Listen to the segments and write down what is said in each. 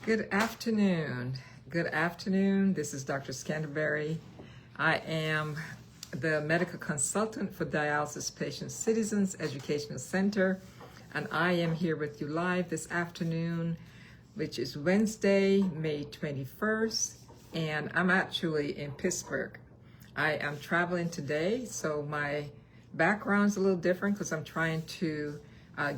Good afternoon. Good afternoon. This is Dr. Scanterbury. I am the medical consultant for Dialysis Patient Citizens Educational Center, and I am here with you live this afternoon, which is Wednesday, May 21st, and I'm actually in Pittsburgh. I am traveling today, so my background's a little different because I'm trying to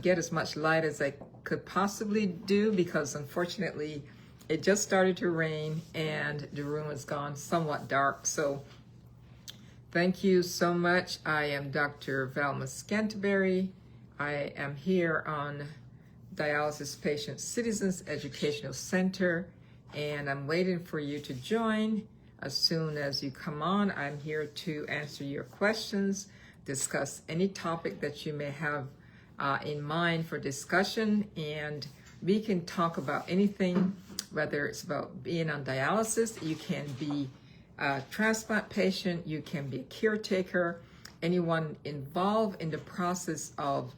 get as much light as I could possibly do, because unfortunately it just started to rain and the room has gone somewhat dark. So thank you so much. I am Dr. Velma Scanterbury. I am here on Dialysis Patient Citizens Educational Center, and I'm waiting for you to join. As soon as you come on, I'm here to answer your questions, discuss any topic that you may have in mind for discussion, and we can talk about anything, whether it's about being on dialysis. You can be a transplant patient, you can be a caretaker, anyone involved in the process of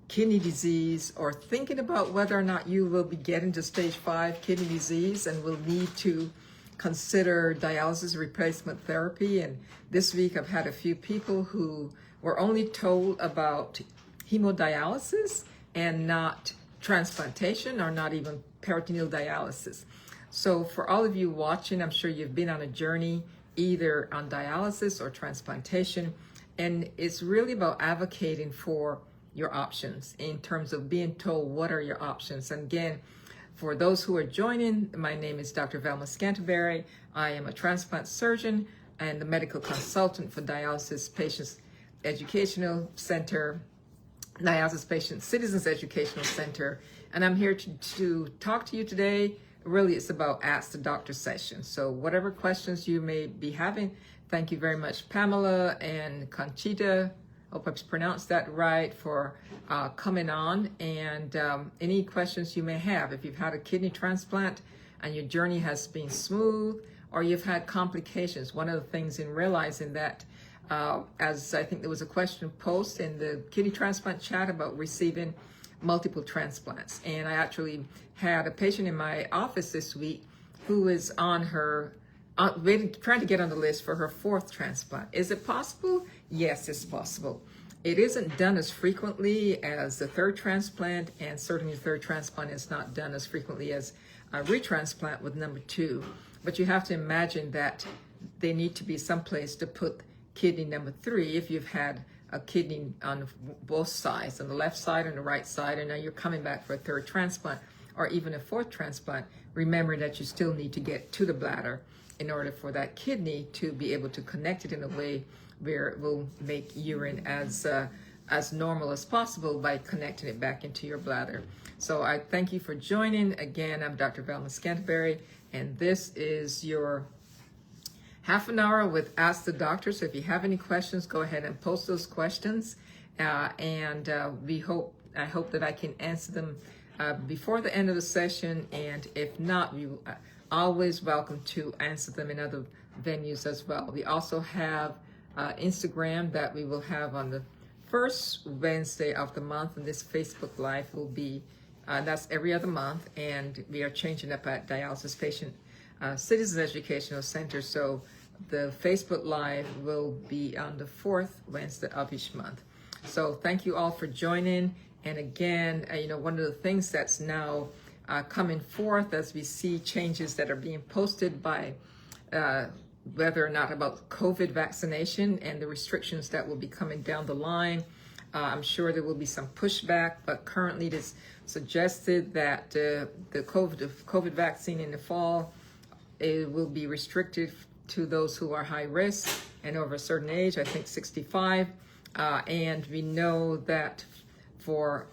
kidney disease, or thinking about whether or not you will be getting to stage 5 kidney disease and will need to consider dialysis replacement therapy. And this week I've had a few people who were only told about hemodialysis and not transplantation, or not even peritoneal dialysis. So for all of you watching, I'm sure you've been on a journey either on dialysis or transplantation, and it's really about advocating for your options in terms of being told what are your options. And again, for those who are joining, my name is Dr. Velma Scanterbury. I am a transplant surgeon and the medical consultant for Dialysis Patients Educational Center, Dialysis Patient Citizens Educational Center, and I'm here to talk to you today. Really, it's about Ask the Doctor session. So whatever questions you may be having, thank you very much, Pamela and Conchita, hope I've pronounced that right, for coming on, and any questions you may have. If you've had a kidney transplant and your journey has been smooth, or you've had complications, one of the things in realizing that, as I think there was a question posed in the kidney transplant chat about receiving multiple transplants. And I actually had a patient in my office this week who is on her, trying to get on the list for her 4th transplant. Is it possible? Yes, it's possible. It isn't done as frequently as the 3rd transplant, and certainly the 3rd transplant is not done as frequently as a retransplant with number 2. But you have to imagine that they need to be someplace to put kidney number 3 if you've had a kidney on both sides, on the left side and the right side, and now you're coming back for a 3rd transplant or even a 4th transplant. Remember that you still need to get to the bladder in order for that kidney to be able to connect it in a way where it will make urine as normal as possible by connecting it back into your bladder. So I thank you for joining. Again, I'm Dr. Velma Scanterbury, and this is your half an hour with Ask the Doctor. So if you have any questions, go ahead and post those questions, and I hope that I can answer them before the end of the session. And if not, you are always welcome to answer them in other venues as well. We also have Instagram that we will have on the first Wednesday of the month, and this Facebook Live will be that's every other month, and we are changing up at Dialysis Patient Citizens Educational Center. So the Facebook Live will be on the 4th Wednesday of each month. So thank you all for joining. And again, one of the things that's now coming forth as we see changes that are being posted by whether or not about COVID vaccination and the restrictions that will be coming down the line. I'm sure there will be some pushback, but currently it is suggested that the COVID vaccine in the fall, it will be restricted to those who are high risk and over a certain age, I think 65. And we know that for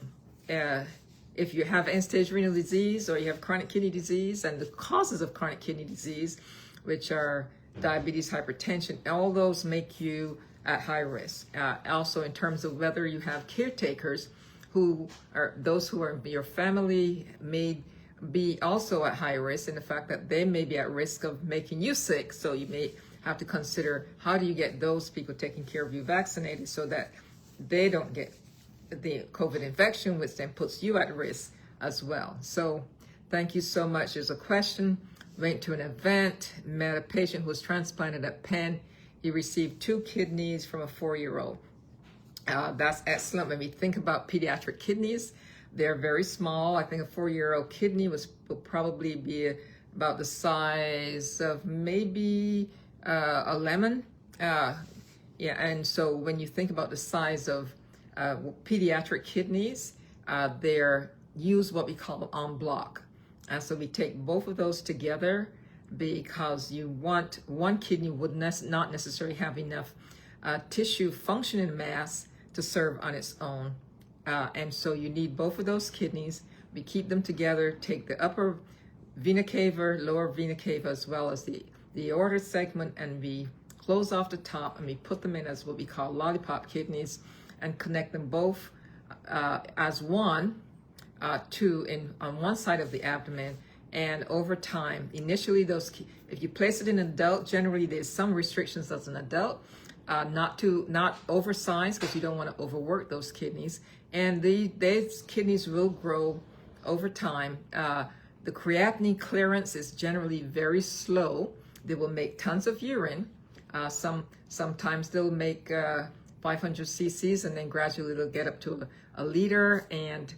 if you have end-stage renal disease or you have chronic kidney disease, and the causes of chronic kidney disease, which are diabetes, hypertension, all those make you at high risk. Also in terms of whether you have caretakers, who are those who are in your family may be also at high risk, in the fact that they may be at risk of making you sick. So you may have to consider, how do you get those people taking care of you vaccinated so that they don't get the COVID infection, which then puts you at risk as well. So Thank you so much. There's a question. Went to an event, met a patient who was transplanted at Penn. He received 2 kidneys from a 4-year-old. That's excellent. When we think about pediatric kidneys, they're very small. I think a 4-year-old kidney will probably be about the size of maybe a lemon. Yeah, and so when you think about the size of pediatric kidneys, they're used what we call en bloc. And so we take both of those together because you want one kidney would not necessarily have enough tissue functioning mass to serve on its own. And so you need both of those kidneys. We keep them together, take the upper vena cava, lower vena cava, as well as the aorta segment, and we close off the top and we put them in as what we call lollipop kidneys and connect them both as one, on one side of the abdomen. And over time, initially if you place it in an adult, generally there's some restrictions as an adult, not oversized because you don't want to overwork those kidneys. And these kidneys will grow over time. The creatinine clearance is generally very slow. They will make tons of urine. Sometimes they'll make 500 cc's, and then gradually they'll get up to a liter, and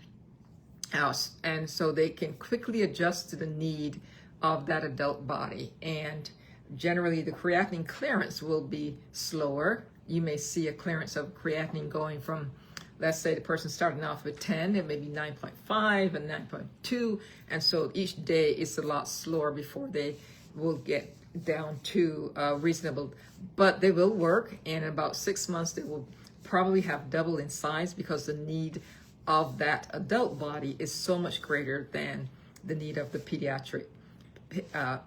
so they can quickly adjust to the need of that adult body. And generally the creatinine clearance will be slower. You may see a clearance of creatinine going from, let's say the person starting off with 10, it may be 9.5 and 9.2, and so each day it's a lot slower before they will get down to reasonable, but they will work, and in about 6 months they will probably have doubled in size because the need of that adult body is so much greater than the need of the pediatric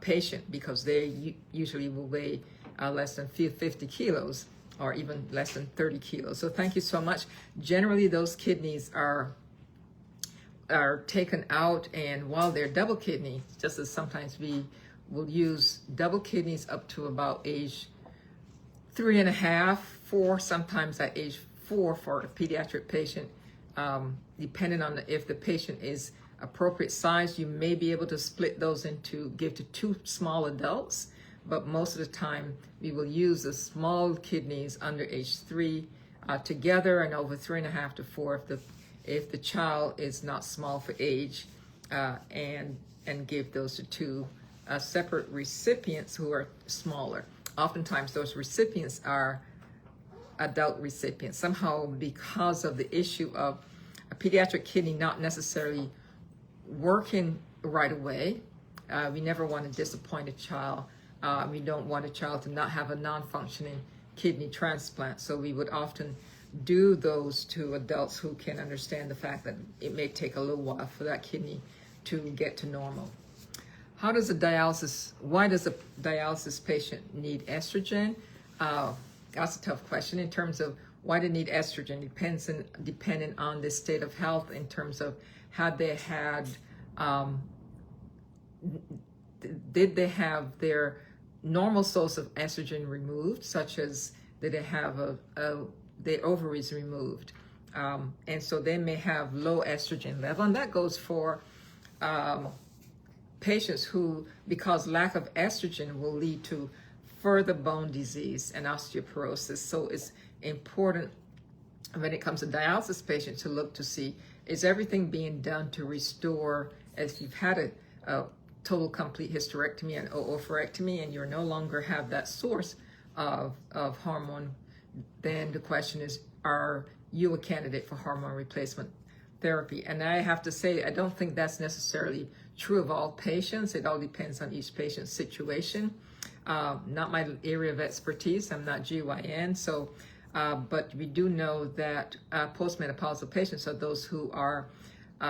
patient, because they usually will weigh less than 50 kilos or even less than 30 kilos. So thank you so much. Generally those kidneys are taken out, and while they're double kidney, just as sometimes we will use double kidneys up to about age 3.5, 4, sometimes at age 4 for a pediatric patient. Depending on if the patient is appropriate size, you may be able to split those give to 2 small adults, but most of the time we will use the small kidneys under age 3 together, and over 3.5 to 4 if the child is not small for age, and give those to 2 separate recipients who are smaller. Oftentimes those recipients are adult recipients. Somehow, because of the issue of a pediatric kidney not necessarily working right away, we never want to disappoint a child. We don't want a child to not have a non-functioning kidney transplant. So we would often do those to adults who can understand the fact that it may take a little while for that kidney to get to normal. Why does a dialysis patient need estrogen? That's a tough question. In terms of why they need estrogen, depending on the state of health, in terms of had they had, did they have their normal source of estrogen removed, such as did they have their ovaries removed, and so they may have low estrogen level, and that goes for patients who, because lack of estrogen will lead to further bone disease and osteoporosis. So it's important when it comes to dialysis patients to look to see, is everything being done to restore, if you've had a total complete hysterectomy and oophorectomy and you no longer have that source of hormone, then the question is, are you a candidate for hormone replacement therapy? And I have to say, I don't think that's necessarily true of all patients. It all depends on each patient's situation. Not my area of expertise. I'm not GYN, so but we do know that postmenopausal patients, are those who are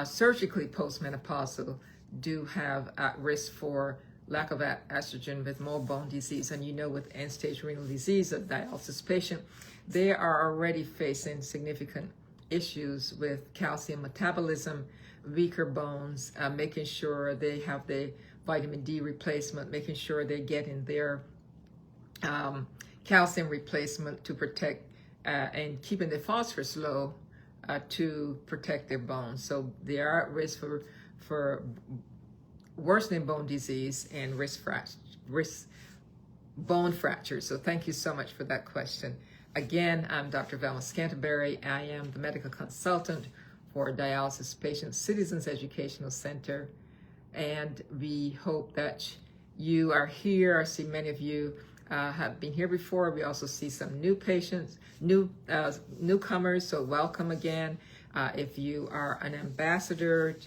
surgically postmenopausal, do have at risk for lack of estrogen with more bone disease. And you know, with end-stage renal disease, a dialysis patient, they are already facing significant issues with calcium metabolism, weaker bones, making sure they have the vitamin D replacement, making sure they're getting their calcium replacement to protect and keeping the phosphorus low to protect their bones. So they are at risk for worsening bone disease and risk bone fractures. So thank you so much for that question. Again, I'm Dr. Velma Scanterbury. I am the medical consultant for Dialysis Patient Citizens Educational Center. And we hope that you are here. I see many of you have been here before. We also see some new patients, newcomers, so welcome again. If you are an ambassador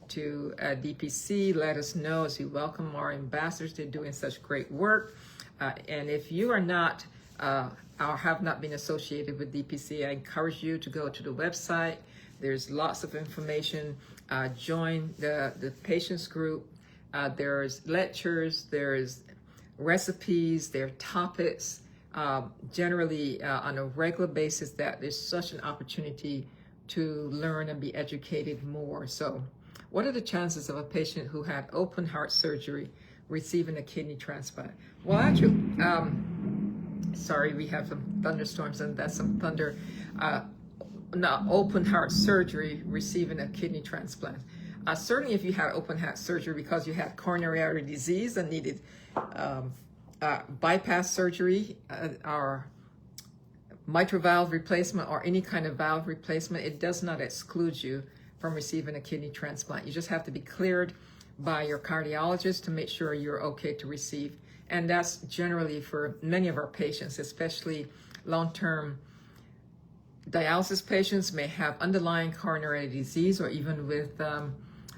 to DPC, let us know as we welcome our ambassadors. They're doing such great work. And if you are not or have not been associated with DPC, I encourage you to go to the website. There's lots of information. Join the patients group. There's lectures, there's recipes, there are topics, generally on a regular basis, that there's such an opportunity to learn and be educated more. So what are the chances of a patient who had open heart surgery receiving a kidney transplant? Well, actually, sorry, we have some thunderstorms and that's some thunder. Not open heart surgery receiving a kidney transplant. Certainly if you had open heart surgery because you had coronary artery disease and needed bypass surgery or mitral valve replacement or any kind of valve replacement, it does not exclude you from receiving a kidney transplant. You just have to be cleared by your cardiologist to make sure you're okay to receive. And that's generally for many of our patients, especially long-term dialysis patients may have underlying coronary disease, or even with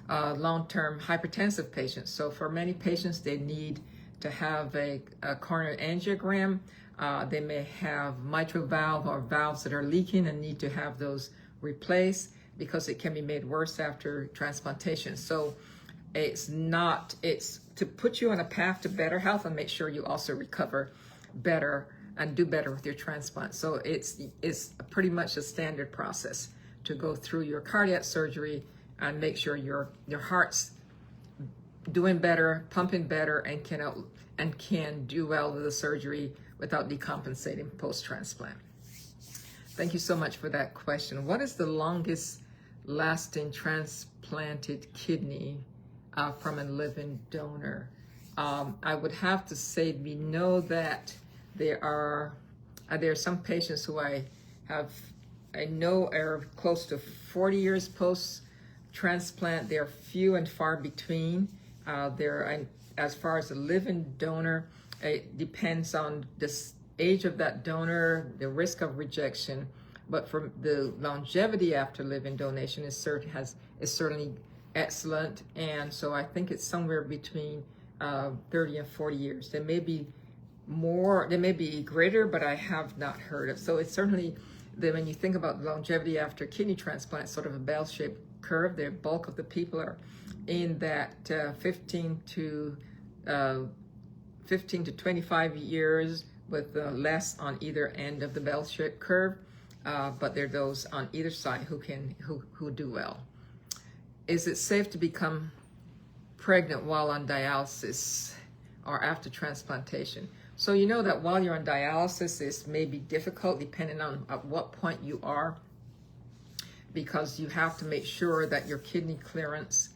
long-term hypertensive patients. So for many patients, they need to have a coronary angiogram. They may have mitral valve or valves that are leaking and need to have those replaced because it can be made worse after transplantation. So it's to put you on a path to better health and make sure you also recover better and do better with your transplant. So it's pretty much a standard process to go through your cardiac surgery and make sure your heart's doing better, pumping better, and can do well with the surgery without decompensating post-transplant. Thank you so much for that question. What is the longest lasting transplanted kidney from a living donor? I would have to say we know that there are some patients who I know are close to 40 years post-transplant. They're few and far between. As far as a living donor, it depends on the age of that donor, the risk of rejection. But for the longevity after living donation is certainly excellent. And so I think it's somewhere between 30 and 40 years. There may be more, there may be greater, but I have not heard of. So it's certainly, when you think about longevity after kidney transplant, sort of a bell-shaped curve. The bulk of the people are in that 15 to 25 years, with less on either end of the bell-shaped curve. But there are those on either side who do well. Is it safe to become pregnant while on dialysis or after transplantation? So you know that while you're on dialysis, this may be difficult depending on at what point you are, because you have to make sure that your kidney clearance,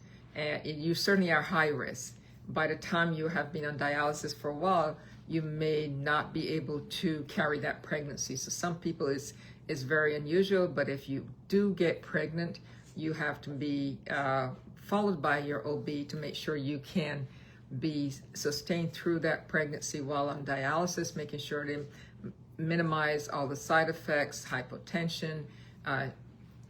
you certainly are high risk. By the time you have been on dialysis for a while, you may not be able to carry that pregnancy. So some people is very unusual, but if you do get pregnant, you have to be followed by your OB to make sure you can be sustained through that pregnancy while on dialysis, making sure to minimize all the side effects, hypotension,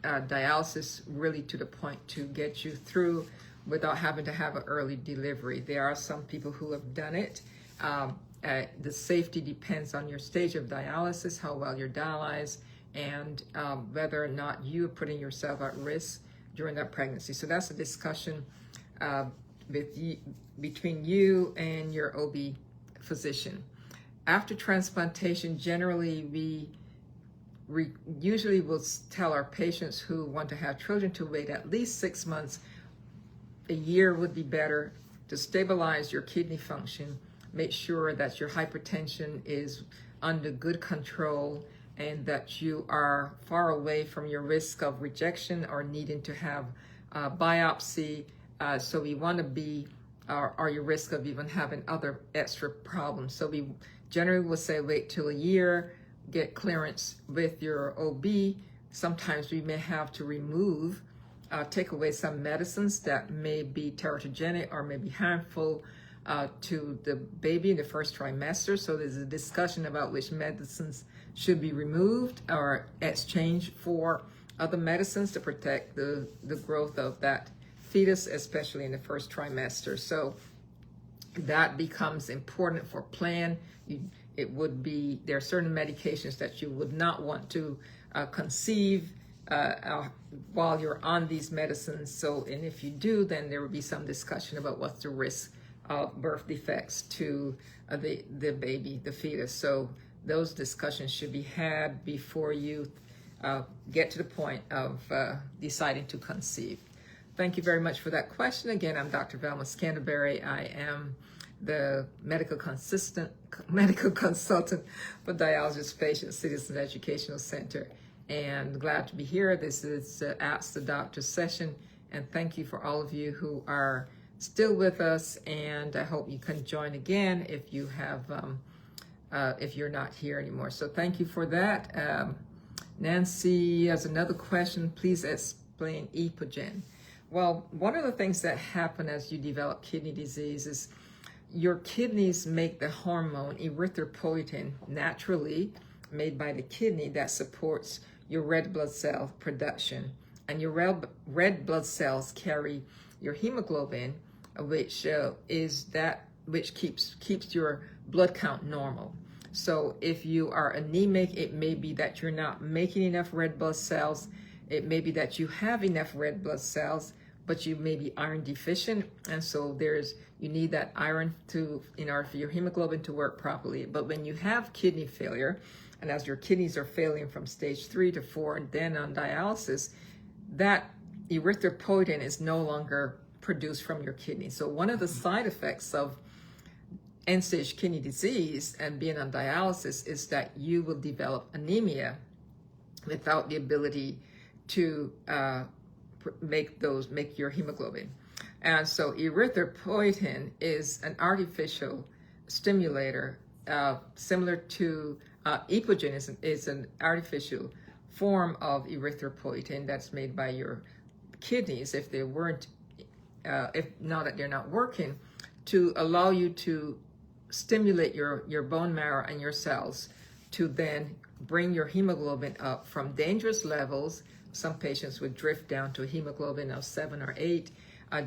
dialysis really to the point to get you through without having to have an early delivery. There are some people who have done it. The safety depends on your stage of dialysis, how well you're dialyzed, and whether or not you are putting yourself at risk during that pregnancy. So that's a discussion between you and your OB physician. After transplantation, generally we usually will tell our patients who want to have children to wait at least 6 months. A year would be better to stabilize your kidney function, make sure that your hypertension is under good control, and that you are far away from your risk of rejection or needing to have a biopsy. So we want to be or your risk of even having other extra problems. So we generally will say wait till a year, get clearance with your OB. Sometimes we may have to remove, take away some medicines that may be teratogenic or may be harmful to the baby in the first trimester. So there's a discussion about which medicines should be removed or exchanged for other medicines to protect the growth of that fetus, especially in the first trimester. So that becomes important for plan. There are certain medications that you would not want to conceive while you're on these medicines. So, and if you do, then there will be some discussion about what's the risk of birth defects to the baby, the fetus. So those discussions should be had before you get to the point of deciding to conceive. Thank you very much for that question. Again, I'm Dr. Velma Scanterbury. I am the medical consultant for Dialysis Patients Citizens Educational Center, and glad to be here. This is Ask the Doctor session, and thank you for all of you who are still with us, and I hope you can join again if you have if you're not here anymore. So thank you for that. Nancy has another question. Please explain epogen. Well, one of the things that happen as you develop kidney disease is your kidneys make the hormone erythropoietin naturally made by the kidney that supports your red blood cell production. And your red blood cells carry your hemoglobin, which is that which keeps your blood count normal. So if you are anemic, it may be that you're not making enough red blood cells. It may be that you have enough red blood cells, but you may be iron deficient, and so you need that iron in order for your hemoglobin to work properly. But when you have kidney failure, and as your kidneys are failing from stage 3 to 4 and then on dialysis, that erythropoietin is no longer produced from your kidney. So one of the side effects of end-stage kidney disease and being on dialysis is that you will develop anemia without the ability to make your hemoglobin. And so erythropoietin is an artificial stimulator, similar to epogen is an artificial form of erythropoietin that's made by your kidneys if they weren't, if now that they're not working, to allow you to stimulate your bone marrow and your cells to then bring your hemoglobin up from dangerous levels. Some patients would drift down to a hemoglobin of 7 or 8.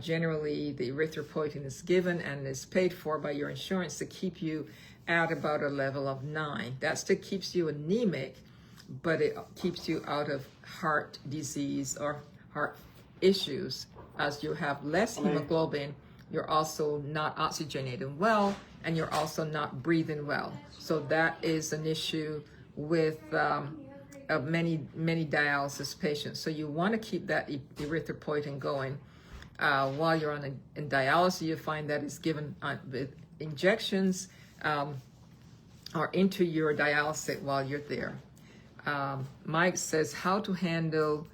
Generally, the erythropoietin is given and is paid for by your insurance to keep you at about a level of 9. That still keeps you anemic, but it keeps you out of heart disease or heart issues. As you have less hemoglobin, you're also not oxygenating well, and you're also not breathing well. So that is an issue with many dialysis patients. So you want to keep that erythropoietin going. While you're in dialysis, you find that it's given with injections or into your dialysate while you're there. Mike says, how to handle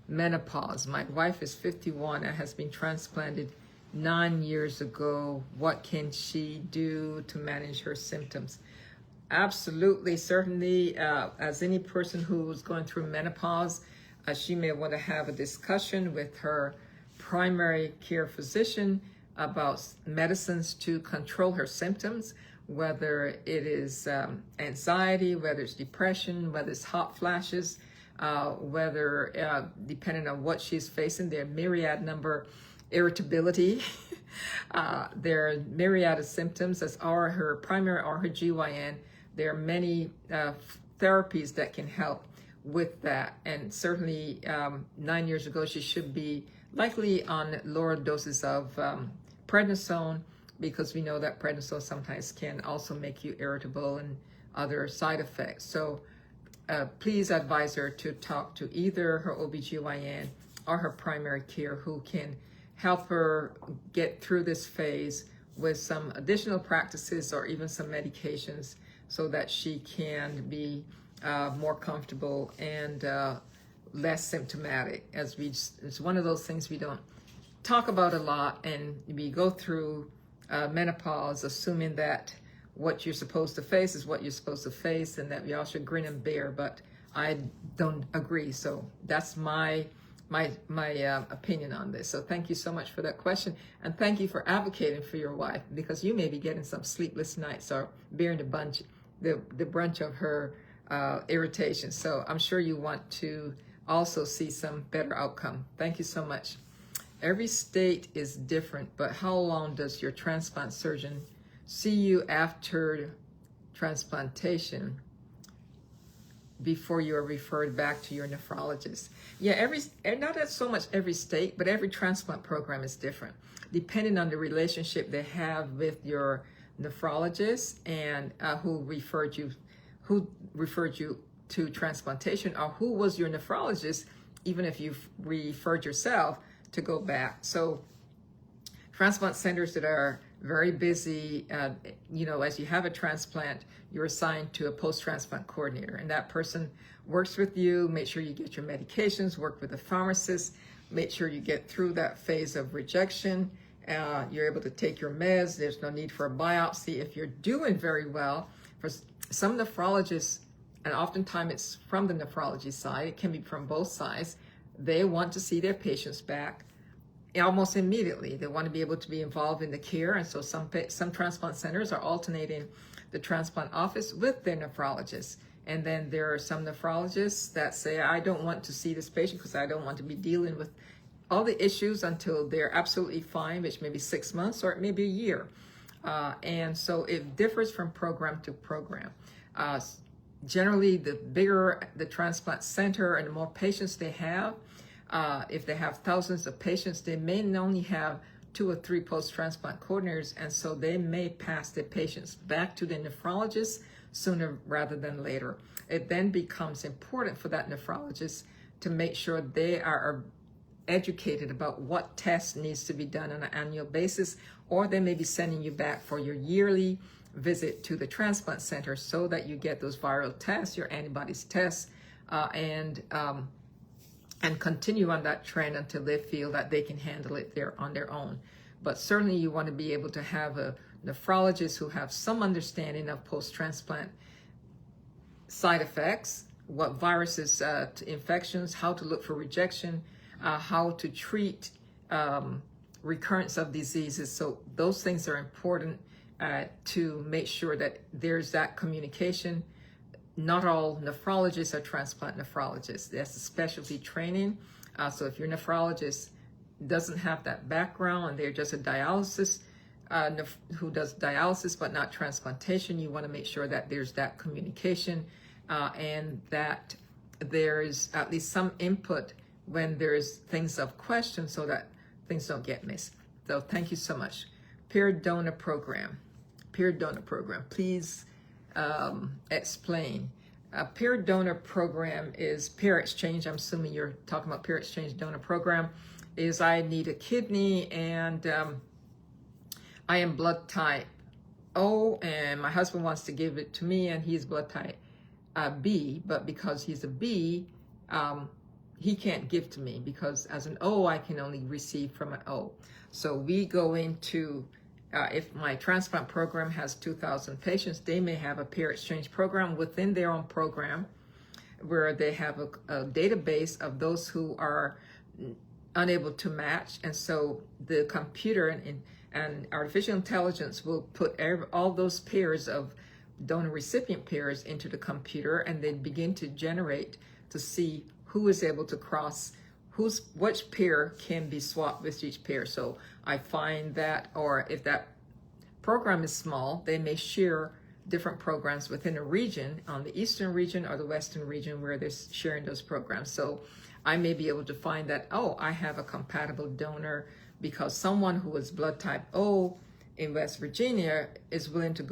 menopause. My wife is 51 and has been transplanted 9 years ago. What can she do to manage her symptoms? Absolutely, certainly, as any person who's going through menopause, she may want to have a discussion with her primary care physician about medicines to control her symptoms, whether it is anxiety, whether it's depression, whether it's hot flashes, whether, depending on what she's facing, there are myriad number, irritability, there are myriad of symptoms, as are her primary or her GYN. There are many therapies that can help with that. And certainly 9 years ago, she should be likely on lower doses of prednisone, because we know that prednisone sometimes can also make you irritable and other side effects. So please advise her to talk to either her OBGYN or her primary care, who can help her get through this phase with some additional practices or even some medications, so that she can be more comfortable and less symptomatic. It's one of those things we don't talk about a lot, and we go through menopause assuming that what you're supposed to face is what you're supposed to face, and that we all should grin and bear, but I don't agree. So that's my opinion on this. So thank you so much for that question, and thank you for advocating for your wife, because you may be getting some sleepless nights or bearing the brunt of her irritation. So I'm sure you want to also see some better outcome. Thank you so much. Every state is different, but how long does your transplant surgeon see you after transplantation before you are referred back to your nephrologist? Yeah, not so much every state, but every transplant program is different, depending on the relationship they have with your nephrologist and who referred you to transplantation, or who was your nephrologist, even if you've referred yourself to go back. So transplant centers that are very busy, as you have a transplant, you're assigned to a post-transplant coordinator, and that person works with you, make sure you get your medications, work with the pharmacist, make sure you get through that phase of rejection. You're able to take your meds. There's no need for a biopsy if you're doing very well. For some nephrologists, and oftentimes it's from the nephrology side, it can be from both sides, they want to see their patients back almost immediately. They want to be able to be involved in the care, and so some transplant centers are alternating the transplant office with their nephrologist. And then there are some nephrologists that say, I don't want to see this patient because I don't want to be dealing with all the issues until they're absolutely fine, which may be 6 months or it may be a year. And so it differs from program to program. Generally, the bigger the transplant center and the more patients they have, if they have thousands of patients, they may only have 2 or 3 post-transplant coordinators, and so they may pass their patients back to the nephrologist sooner rather than later. It then becomes important for that nephrologist to make sure they are educated about what tests needs to be done on an annual basis, or they may be sending you back for your yearly visit to the transplant center so that you get those viral tests, your antibodies tests, and continue on that trend until they feel that they can handle it on their own. But certainly you want to be able to have a nephrologist who have some understanding of post-transplant side effects, what viruses, infections, how to look for rejection, how to treat recurrence of diseases. So those things are important to make sure that there's that communication. Not all nephrologists are transplant nephrologists. That's a specialty training. So if your nephrologist doesn't have that background and they're just a dialysis, who does dialysis but not transplantation, you want to make sure that there's that communication and that there's at least some input when there's things of question so that things don't get missed. So thank you so much. Paired donor program. Paired donor program. Please explain. A paired donor program is pair exchange. I'm assuming you're talking about pair exchange donor program. Is I need a kidney and I am blood type O, and my husband wants to give it to me, and he's blood type B, but because he's a B, he can't give to me because as an O, I can only receive from an O. So we go into, if my transplant program has 2,000 patients, they may have a pair exchange program within their own program where they have a database of those who are unable to match. And so the computer and artificial intelligence will put all those pairs of donor recipient pairs into the computer, and they begin to generate to see who is able to cross, which pair can be swapped with each pair. So I find that, or if that program is small, they may share different programs within a region, on the eastern region or the western region where they're sharing those programs. So I may be able to find that, oh, I have a compatible donor because someone who is blood type O in West Virginia is willing to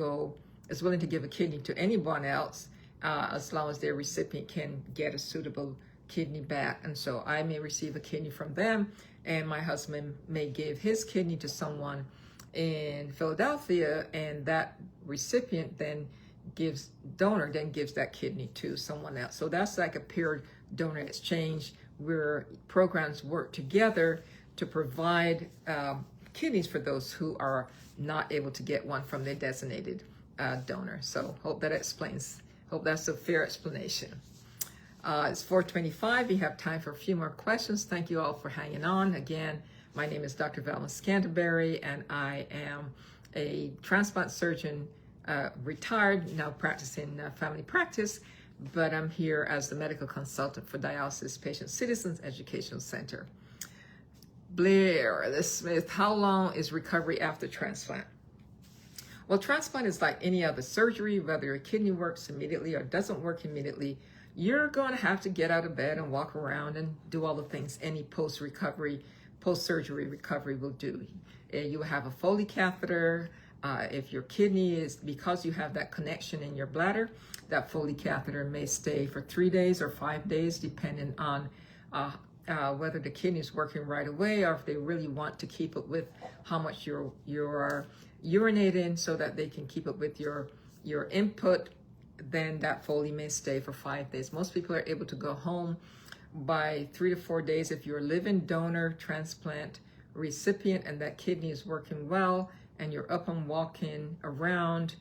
give a kidney to anyone else as long as their recipient can get a suitable kidney back. And so I may receive a kidney from them, and my husband may give his kidney to someone in Philadelphia, and that recipient then gives that kidney to someone else. So that's like a paired donor exchange where programs work together to provide kidneys for those who are not able to get one from their designated donor. So hope that explains, hope that's a fair explanation. It's 4:25. We have time for a few more questions. Thank you all for hanging on. Again, my name is Dr. Velma Scanterbury, and I am a transplant surgeon, retired, now practicing family practice, but I'm here as the medical consultant for Dialysis Patient Citizens Educational Center. Blair the Smith, how long is recovery after transplant? Well, transplant is like any other surgery, whether your kidney works immediately or doesn't work immediately. You're going to have to get out of bed and walk around and do all the things any post-surgery recovery will do. You will have a Foley catheter. If your kidney is, because you have that connection in your bladder, that Foley catheter may stay for 3 days or 5 days, depending on whether the kidney is working right away, or if they really want to keep up with how much you're urinating so that they can keep up with your input. Then that Foley may stay for 5 days. Most people are able to go home by 3 to 4 days if you're a living donor transplant recipient and that kidney is working well and you're up and walking around,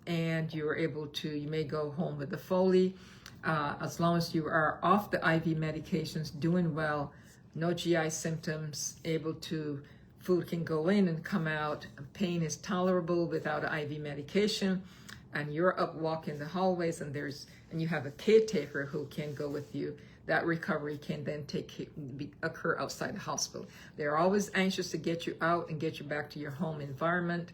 and you're able to, you may go home with the Foley. As long as you are off the IV medications, doing well, no GI symptoms, able to, food can go in and come out, pain is tolerable without IV medication, and you're up walking the hallways and you have a caretaker who can go with you, that recovery can then occur outside the hospital. They're always anxious to get you out and get you back to your home environment.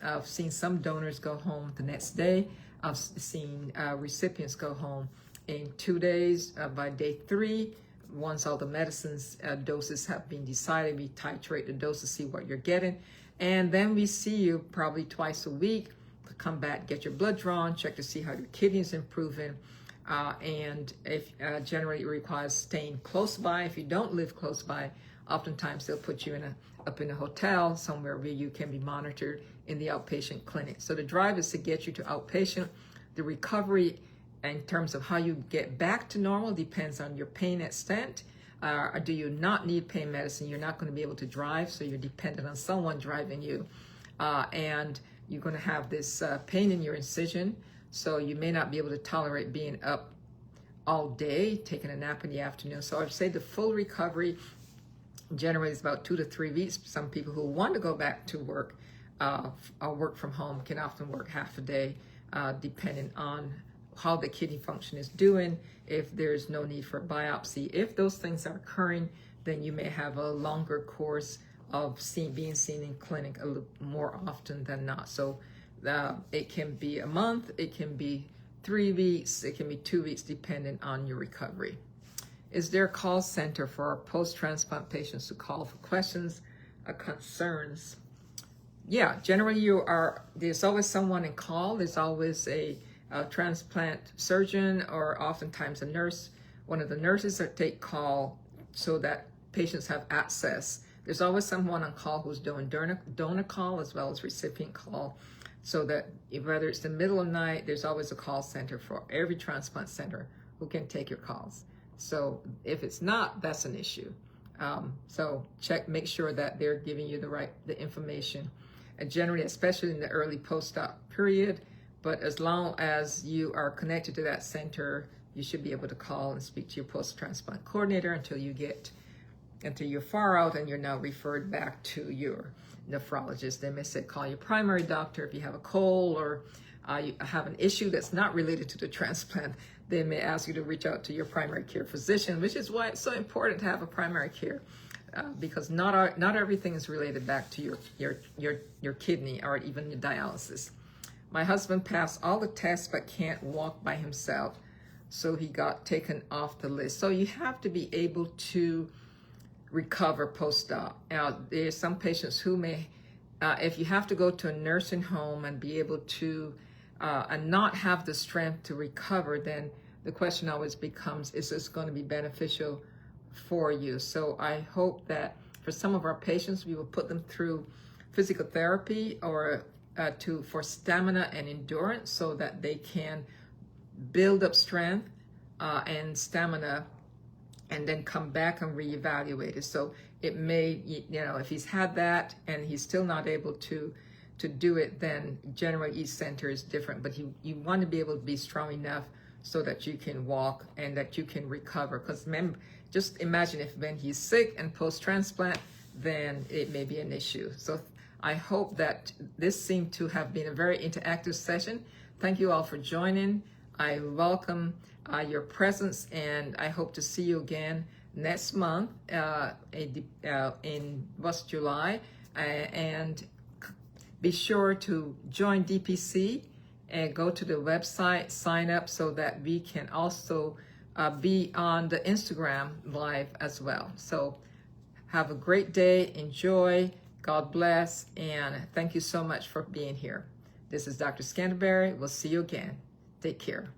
I've seen some donors go home the next day. I've seen recipients go home in 2 days. By day 3, once all the medicines doses have been decided, we titrate the dose to see what you're getting. And then we see you probably twice a week, come back, get your blood drawn, check to see how your kidney is improving. And if generally it requires staying close by. If you don't live close by, oftentimes they'll put you up in a hotel somewhere where you can be monitored in the outpatient clinic. So the drive is to get you to outpatient. The recovery in terms of how you get back to normal depends on your pain extent. Do you not need pain medicine? You're not going to be able to drive, so you're dependent on someone driving you. And you're going to have this pain in your incision. So you may not be able to tolerate being up all day, taking a nap in the afternoon. So I'd say the full recovery generally is about 2 to 3 weeks. Some people who want to go back to work or work from home can often work half a day, depending on how the kidney function is doing, if there's no need for biopsy. If those things are occurring, then you may have a longer course of being seen in clinic a little more often than not. So it can be a month, it can be 3 weeks, it can be 2 weeks, depending on your recovery. Is there a call center for our post-transplant patients to call for questions or concerns? Yeah, generally there's always someone in call. There's always a transplant surgeon or oftentimes a nurse, one of the nurses that take call so that patients have access. There's always someone on call who's doing donor call as well as recipient call, so that whether it's the middle of the night, there's always a call center for every transplant center who can take your calls. So if it's not, that's an issue. So make sure that they're giving you the information, and generally, especially in the early post-op period. But as long as you are connected to that center, you should be able to call and speak to your post-transplant coordinator until you're far out and you're now referred back to your nephrologist. They may say call your primary doctor if you have a cold or you have an issue that's not related to the transplant. They may ask you to reach out to your primary care physician, which is why it's so important to have a primary care, because not everything is related back to your kidney or even your dialysis. My husband passed all the tests but can't walk by himself, so he got taken off the list. So you have to be able to recover post-op. Now, there's some patients who may, if you have to go to a nursing home and be able to, and not have the strength to recover, then the question always becomes, is this going to be beneficial for you? So I hope that for some of our patients, we will put them through physical therapy or for stamina and endurance so that they can build up strength and stamina and then come back and reevaluate it. So it may, you know, if he's had that and he's still not able to do it, then generally each center is different. But you want to be able to be strong enough so that you can walk and that you can recover. Because just imagine if when he's sick and post-transplant, then it may be an issue. So I hope that this seemed to have been a very interactive session. Thank you all for joining. I welcome your presence, and I hope to see you again next month in July. And be sure to join DPC and go to the website, sign up so that we can also be on the Instagram live as well. So have a great day, enjoy, God bless, and thank you so much for being here. This is Dr. Scanterbury. We'll see you again. Take care.